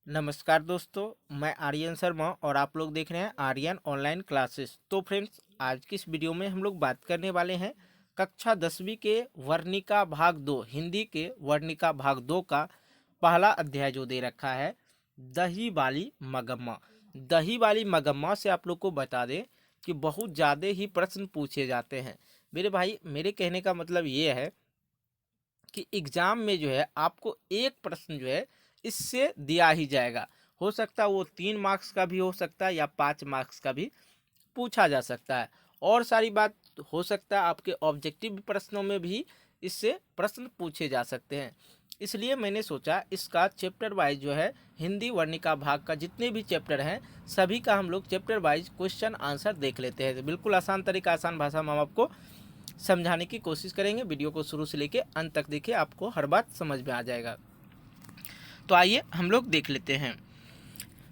नमस्कार दोस्तों, मैं आर्यन शर्मा और आप लोग देख रहे हैं आर्यन ऑनलाइन क्लासेस। तो फ्रेंड्स, आज की इस वीडियो में हम लोग बात करने वाले हैं कक्षा 10वीं के वर्णिका भाग 2 हिंदी के वर्णिका भाग 2 का पहला अध्याय जो दे रखा है दही वाली मगम्मा। दही वाली मगम्मा से आप लोग को बता दें कि बहुत ज़्यादा ही प्रश्न पूछे जाते हैं। मेरे भाई, मेरे कहने का मतलब ये है कि एग्जाम में जो है आपको एक प्रश्न जो है इससे दिया ही जाएगा। हो सकता है वो 3 मार्क्स का भी हो सकता है या 5 मार्क्स का भी पूछा जा सकता है। और सारी बात हो सकता है आपके ऑब्जेक्टिव प्रश्नों में भी इससे प्रश्न पूछे जा सकते हैं। इसलिए मैंने सोचा इसका चैप्टर वाइज जो है हिंदी वर्णिका भाग का जितने भी चैप्टर हैं सभी का हम लोग चैप्टर वाइज क्वेश्चन आंसर देख लेते हैं। तो बिल्कुल आसान तरीका, आसान भाषा में हम आपको समझाने की कोशिश करेंगे। वीडियो को शुरू से लेकर अंत तक देखिए, आपको हर बात समझ में आ जाएगा। तो आइए हम लोग देख लेते हैं।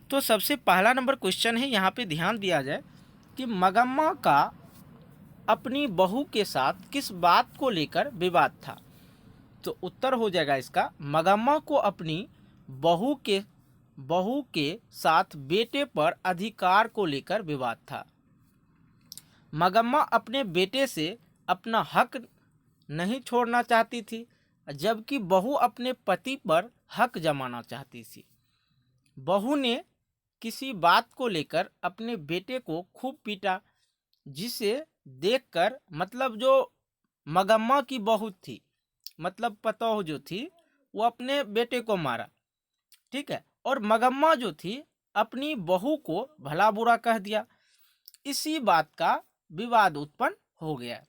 तो सबसे पहला नंबर क्वेश्चन है, यहाँ पे ध्यान दिया जाए कि मगम्मा का अपनी बहू के साथ किस बात को लेकर विवाद था। तो उत्तर हो जाएगा इसका, मगम्मा को अपनी बहू के साथ बेटे पर अधिकार को लेकर विवाद था। मगम्मा अपने बेटे से अपना हक नहीं छोड़ना चाहती थी, जबकि बहू अपने पति पर हक जमाना चाहती थी। बहू ने किसी बात को लेकर अपने बेटे को खूब पीटा, जिसे देखकर मतलब जो मगम्मा की बहू थी, मतलब पतोह जो थी, वो अपने बेटे को मारा। ठीक है, और मगम्मा जो थी अपनी बहू को भला बुरा कह दिया। इसी बात का विवाद उत्पन्न हो गया।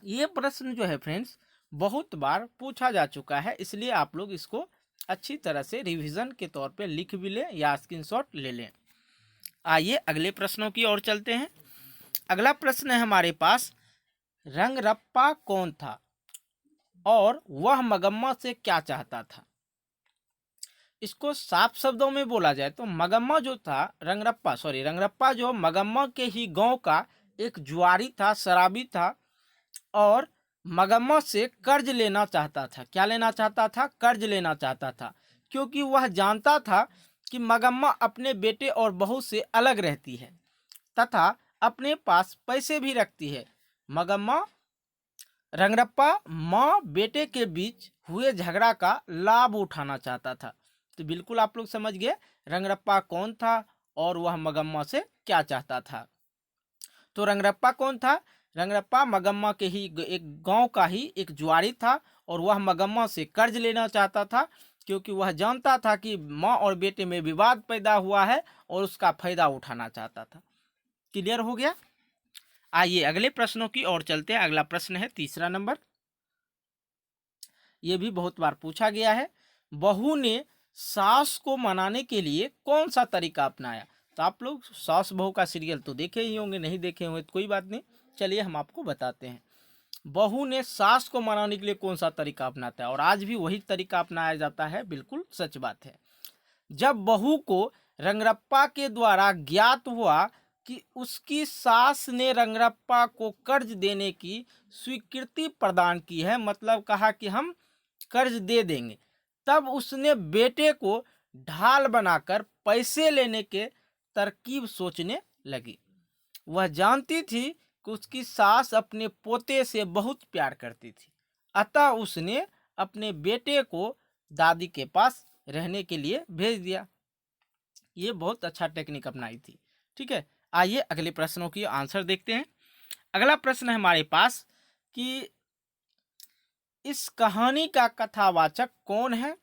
ये प्रश्न जो है फ्रेंड्स बहुत बार पूछा जा चुका है, इसलिए आप लोग इसको अच्छी तरह से रिवीजन के तौर पे लिख भी लें या स्क्रीनशॉट ले लें। आइए अगले प्रश्नों की ओर चलते हैं। अगला प्रश्न है हमारे पास, रंगरप्पा कौन था और वह मगम्मा से क्या चाहता था। इसको साफ शब्दों में बोला जाए तो मगम्मा जो था, रंगरप्पा जो मगम्मा के ही गांव का एक जुआरी था, शराबी था, और मगम्मा से कर्ज लेना चाहता था। क्या लेना चाहता था? कर्ज लेना चाहता था, क्योंकि वह जानता था कि मगम्मा अपने बेटे और बहू से अलग रहती है तथा अपने पास पैसे भी रखती है। मगम्मा रंगरप्पा माँ बेटे के बीच हुए झगड़ा का लाभ उठाना चाहता था। तो बिल्कुल आप लोग समझ गए रंगरप्पा कौन था और वह मगम्मा से क्या चाहता था। तो रंगरप्पा कौन था? रंगरप्पा मगम्मा के ही एक गांव का ही एक जुआरी था और वह मगम्मा से कर्ज लेना चाहता था, क्योंकि वह जानता था कि माँ और बेटे में विवाद पैदा हुआ है और उसका फायदा उठाना चाहता था। क्लियर हो गया? आइए अगले प्रश्नों की ओर चलते हैं। अगला प्रश्न है तीसरा नंबर। यह भी बहुत बार पूछा गया है, बहू ने सास को मनाने के लिए कौन सा तरीका अपनाया। तो आप लोग सास बहू का सीरियल तो देखे ही होंगे, नहीं देखे होंगे तो कोई बात नहीं, चलिए हम आपको बताते हैं। बहू ने सास को मनाने के लिए कौन सा तरीका अपनाता है, और आज भी वही तरीका अपनाया जाता है। बिल्कुल सच बात है। जब बहू को रंगरप्पा के द्वारा ज्ञात हुआ कि उसकी सास ने रंगरप्पा को कर्ज देने की स्वीकृति प्रदान की है, मतलब कहा कि हम कर्ज दे देंगे, तब उसने बेटे को ढाल बनाकर पैसे लेने के तरकीब सोचने लगी। वह जानती थी कि उसकी सास अपने पोते से बहुत प्यार करती थी, अतः उसने अपने बेटे को दादी के पास रहने के लिए भेज दिया। ये बहुत अच्छा टेक्निक अपनाई थी। ठीक है, आइए अगले प्रश्नों की आंसर देखते हैं। अगला प्रश्न है हमारे पास कि इस कहानी का कथावाचक कौन है,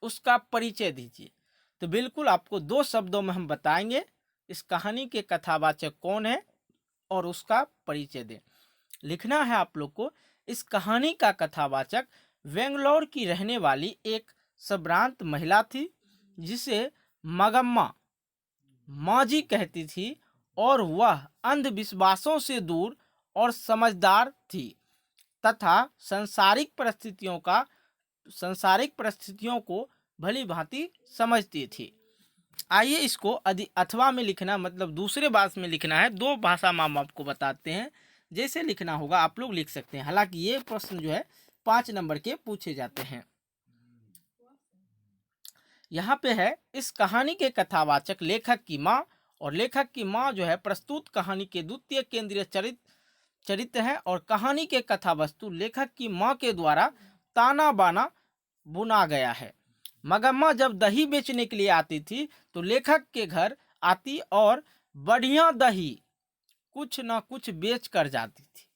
उसका परिचय दीजिए। तो बिल्कुल आपको 2 शब्दों में हम बताएंगे इस कहानी के कथावाचक कौन है और उसका परिचय दें। लिखना है आप लोग को, इस कहानी का कथावाचक बेंगलोर की रहने वाली एक संभ्रांत महिला थी, जिसे मगम्मा माँ जी कहती थी, और वह अंधविश्वासों से दूर और समझदार थी तथा सांसारिक परिस्थितियों को भली भांति समझती थी। आइए इसको अथवा में लिखना, मतलब दूसरे भाषा में लिखना है। 2 भाषा में हम आपको बताते हैं, जैसे लिखना होगा आप लोग लिख सकते हैं। हालांकि ये प्रश्न जो है 5 नंबर के पूछे जाते हैं। यहाँ पे है, इस कहानी के कथावाचक लेखक की माँ, और लेखक की माँ जो है प्रस्तुत कहानी के द्वितीय केंद्रीय चरित्र है, और कहानी के कथा वस्तु लेखक की माँ के द्वारा ताना बाना बुना गया है। मगम्मा जब दही बेचने के लिए आती थी तो लेखक के घर आती और बढ़िया दही कुछ ना कुछ बेच कर जाती थी।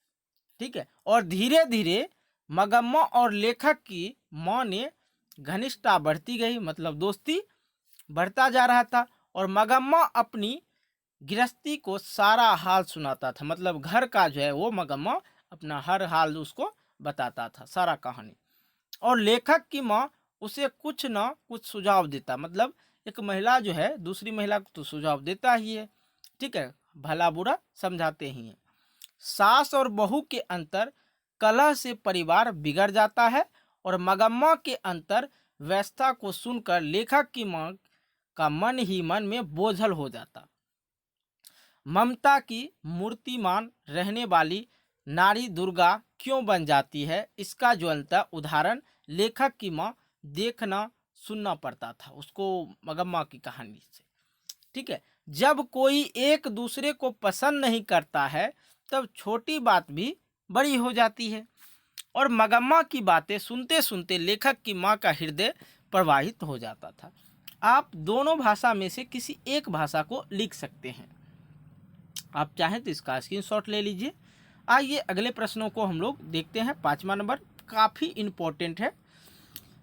ठीक है, और धीरे धीरे मगम्मा और लेखक की माँ ने घनिष्ठता बढ़ती गई, मतलब दोस्ती बढ़ता जा रहा था। और मगम्मा अपनी गृहस्थी को सारा हाल सुनाता था, मतलब घर का जो है वो मगम्मा अपना हर हाल उसको बताता था, सारा कहानी। और लेखक की माँ उसे कुछ ना कुछ सुझाव देता, मतलब एक महिला जो है दूसरी महिला को तो सुझाव देता ही है, ठीक है, भला बुरा समझाते ही हैं। सास और बहू के अंतर कलह से परिवार बिगड़ जाता है, और मगम्मा के अंतर व्यवस्था को सुनकर लेखक की माँ का मन ही मन में बोझल हो जाता। ममता की मूर्तिमान रहने वाली नारी दुर्गा क्यों बन जाती है, इसका ज्वलंत उदाहरण लेखक की माँ देखना सुनना पड़ता था उसको मगम्मा की कहानी से। ठीक है, जब कोई एक दूसरे को पसंद नहीं करता है तब छोटी बात भी बड़ी हो जाती है। और मगम्मा की बातें सुनते सुनते लेखक की माँ का हृदय प्रवाहित हो जाता था। आप दोनों भाषा में से किसी एक भाषा को लिख सकते हैं, आप चाहें तो इसका स्क्रीनशॉट ले लीजिए। आइए अगले प्रश्नों को हम लोग देखते हैं। 5वां नंबर काफ़ी इम्पोर्टेंट है।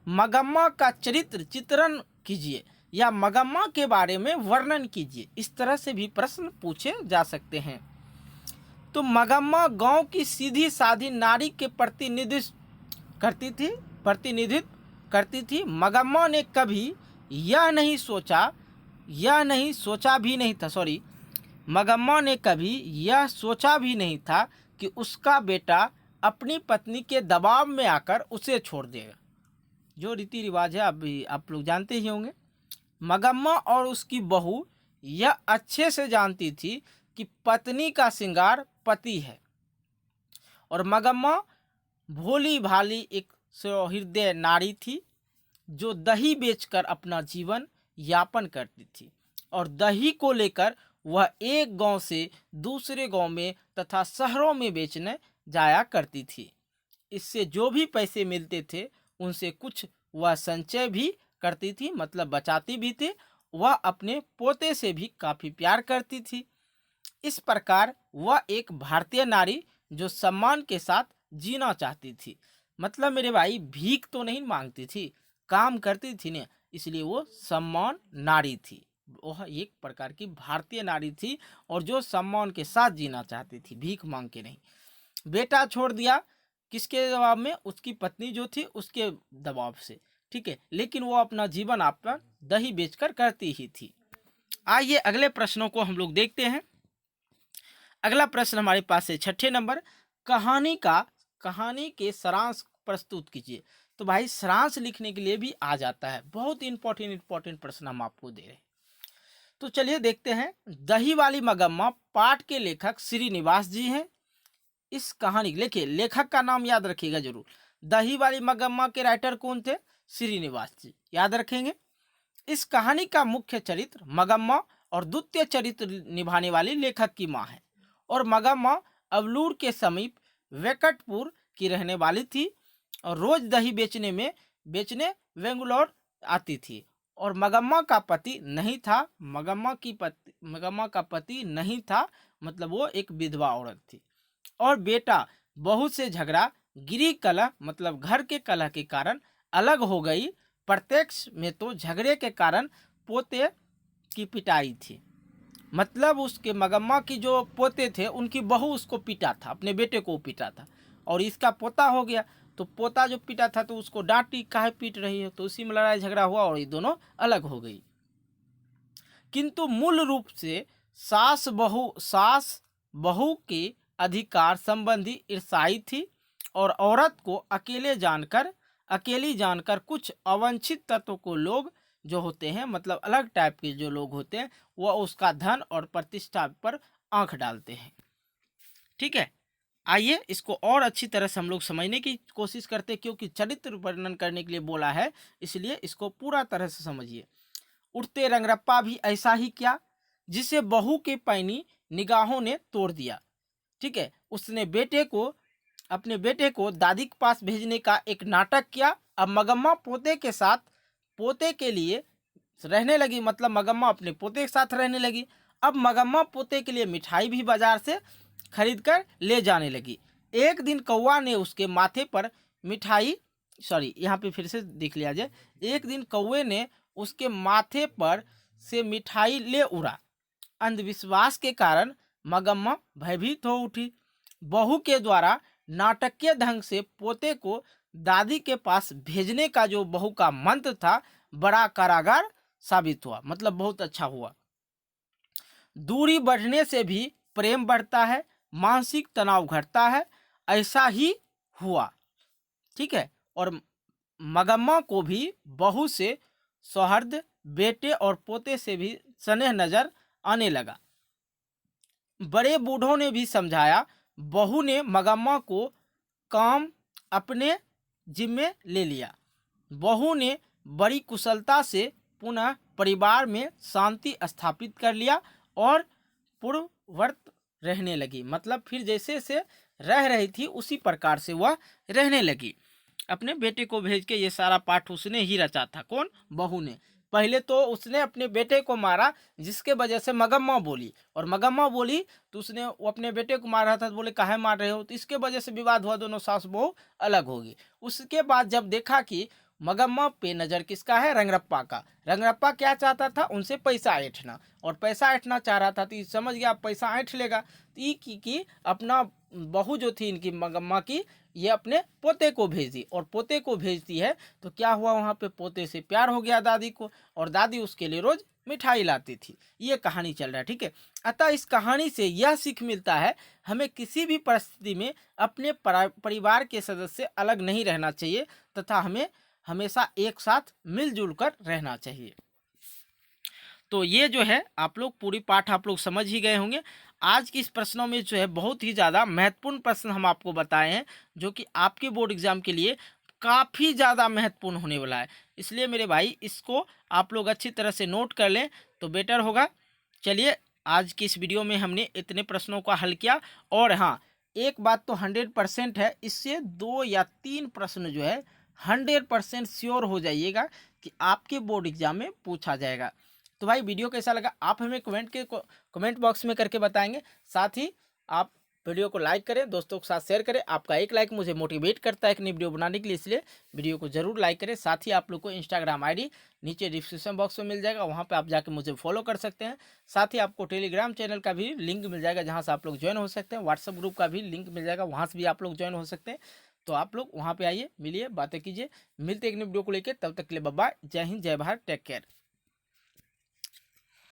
मगम्मा का चरित्र चित्रण कीजिए या मगम्मा के बारे में वर्णन कीजिए, इस तरह से भी प्रश्न पूछे जा सकते हैं। तो मगम्मा गांव की सीधी साधी नारी के प्रतिनिधित्व करती थी। मगम्मा ने कभी मगम्मा ने कभी यह सोचा भी नहीं था कि उसका बेटा अपनी पत्नी के दबाव में आकर उसे छोड़ देगा। जो रीति रिवाज है अभी आप लोग जानते ही होंगे। मगम्मा और उसकी बहू यह अच्छे से जानती थी कि पत्नी का श्रृंगार पति है, और मगम्मा भोली भाली एक सहृदय नारी थी जो दही बेचकर अपना जीवन यापन करती थी, और दही को लेकर वह एक गांव से दूसरे गांव में तथा शहरों में बेचने जाया करती थी। इससे जो भी पैसे मिलते थे उनसे कुछ वह संचय भी करती थी, मतलब बचाती भी थी। वह अपने पोते से भी काफ़ी प्यार करती थी। इस प्रकार वह एक भारतीय नारी जो सम्मान के साथ जीना चाहती थी, मतलब मेरे भाई भीख तो नहीं मांगती थी, काम करती थी ना, इसलिए वो सम्मान नारी थी। वह एक प्रकार की भारतीय नारी थी और जो सम्मान के साथ जीना चाहती थी, भीख मांग के नहीं। बेटा छोड़ दिया किसके दबाव में, उसकी पत्नी जो थी उसके दबाव से, ठीक है, लेकिन वो अपना जीवन यापन दही बेचकर करती ही थी। आइए अगले प्रश्नों को हम लोग देखते हैं। अगला प्रश्न हमारे पास है 6ठे नंबर, कहानी के सारांश प्रस्तुत कीजिए। तो भाई सारांश लिखने के लिए भी आ जाता है, बहुत इंपॉर्टेंट प्रश्न हम आपको दे रहे हैं। तो चलिए देखते हैं। दही वाली मगम्मा पाठ के लेखक श्रीनिवास जी हैं। इस कहानी लिखिए, लेखक का नाम याद रखिएगा जरूर। दही वाली मगम्मा के राइटर कौन थे? श्रीनिवास जी, याद रखेंगे। इस कहानी का मुख्य चरित्र मगम्मा और द्वितीय चरित्र निभाने वाली लेखक की माँ है। और मगम्मा अवलूर के समीप वेकटपुर की रहने वाली थी और रोज दही बेचने बेंगलोर आती थी। और मगम्मा का पति नहीं था, मगम्मा का पति नहीं था, मतलब वो एक विधवा औरत थी। और बेटा बहू से झगड़ा गिरी कलह, मतलब घर के कलह के कारण अलग हो गई। प्रत्यक्ष में तो झगड़े के कारण पोते की पिटाई थी, मतलब उसके मगम्मा की जो पोते थे उनकी बहू उसको पीटा था, अपने बेटे को पीटा था, और इसका पोता हो गया। तो पोता जो पीटा था तो उसको डांटी, काहे पीट रही है, तो उसी में लड़ाई झगड़ा हुआ और ये दोनों अलग हो गई। किंतु मूल रूप से सास बहू के अधिकार संबंधी ईर्ष्याई थी, और औरत को अकेली जानकर कुछ अवांछित तत्वों को लोग जो होते हैं, मतलब अलग टाइप के जो लोग होते हैं, वह उसका धन और प्रतिष्ठा पर आंख डालते हैं। ठीक है, आइए इसको और अच्छी तरह से हम लोग समझने की कोशिश करते हैं, क्योंकि चरित्र वर्णन करने के लिए बोला है, इसलिए इसको पूरा तरह से समझिए। उठते रंगरप्पा भी ऐसा ही किया, जिसे बहू के पैनी निगाहों ने तोड़ दिया। ठीक है, उसने अपने बेटे को दादी के पास भेजने का एक नाटक किया। अब मगम्मा पोते के साथ पोते के लिए रहने लगी, मतलब मगम्मा अपने पोते के साथ रहने लगी। अब मगम्मा पोते के लिए मिठाई भी बाजार से खरीद कर ले जाने लगी। एक दिन कौवा ने उसके माथे पर यहाँ पे फिर से देख लिया जाए। एक दिन कौवे ने उसके माथे पर से मिठाई ले उड़ा। अंधविश्वास के कारण मगम्मा भयभीत हो उठी। बहू के द्वारा नाटकीय ढंग से पोते को दादी के पास भेजने का जो बहू का मंत्र था, बड़ा कारागार साबित हुआ, मतलब बहुत अच्छा हुआ। दूरी बढ़ने से भी प्रेम बढ़ता है, मानसिक तनाव घटता है, ऐसा ही हुआ। ठीक है, और मगम्मा को भी बहू से सौहार्द, बेटे और पोते से भी स्नेह नजर आने लगा। बड़े बूढ़ों ने भी समझाया। बहू ने मगम्मा को काम अपने जिम्मे ले लिया। बहू ने बड़ी कुशलता से पुनः परिवार में शांति स्थापित कर लिया और पूर्ववत रहने लगी, मतलब फिर जैसे से रह रही थी उसी प्रकार से वह रहने लगी। अपने बेटे को भेज के ये सारा पाठ उसने ही रचा था। कौन? बहू ने। पहले तो उसने अपने बेटे को मारा, जिसके वजह से मगम्मा बोली, और मगम्मा बोली तो उसने वो अपने बेटे को मार रहा था तो बोले काहे मार रहे हो, तो इसके वजह से विवाद हुआ, दोनों सास बहू अलग होगी। उसके बाद जब देखा कि मगम्मा पे नज़र किसका है? रंगरप्पा का। रंगरप्पा क्या चाहता था? उनसे पैसा ऐंठना, और पैसा ऐंठना चाह रहा था तो ये समझ गया पैसा ऐंठ लेगा, तो ये की अपना बहू जो थी इनकी मगम्मा की, ये अपने पोते को भेज दी, और पोते को भेजती है तो क्या हुआ, वहाँ पे पोते से प्यार हो गया दादी को, और दादी उसके लिए रोज मिठाई लाती थी। ये कहानी चल रहा है। ठीक है, अतः इस कहानी से यह सीख मिलता है, हमें किसी भी परिस्थिति में अपने परिवार के सदस्य से अलग नहीं रहना चाहिए, तथा हमें हमेशा एक साथ मिलजुल कर रहना चाहिए। तो ये जो है आप लोग पूरी पाठ आप लोग समझ ही गए होंगे। आज की इस प्रश्नों में जो है बहुत ही ज़्यादा महत्वपूर्ण प्रश्न हम आपको बताए हैं, जो कि आपके बोर्ड एग्जाम के लिए काफ़ी ज़्यादा महत्वपूर्ण होने वाला है। इसलिए मेरे भाई इसको आप लोग अच्छी तरह से नोट कर लें तो बेटर होगा। चलिए, आज की इस वीडियो में हमने इतने प्रश्नों का हल किया, और हाँ, एक बात तो 100% है, इससे 2 या 3 प्रश्न जो है 100% श्योर हो जाइएगा कि आपके बोर्ड एग्जाम में पूछा जाएगा। तो भाई वीडियो कैसा लगा आप हमें कमेंट बॉक्स में करके बताएंगे। साथ ही आप वीडियो को लाइक करें, दोस्तों के साथ शेयर करें। आपका एक लाइक मुझे मोटिवेट करता है एक नई वीडियो बनाने के लिए, इसलिए वीडियो को जरूर लाइक करें। साथ ही आप लोग को इंस्टाग्राम आईडी नीचे डिस्क्रिप्शन बॉक्स में मिल जाएगा, वहाँ पे आप जाके मुझे फॉलो कर सकते हैं। साथ ही आपको टेलीग्राम चैनल का भी लिंक मिल जाएगा, जहाँ से आप लोग ज्वाइन हो सकते हैं। व्हाट्सअप ग्रुप का भी लिंक मिल जाएगा, वहाँ से भी आप लोग ज्वाइन हो सकते हैं। तो आप लोग वहाँ पे आइए, मिलिए, बातें कीजिए। मिलते एक नई वीडियो को लेकर, तब तक के लिए बाय बाय। जय हिंद, जय भारत, टेक केयर।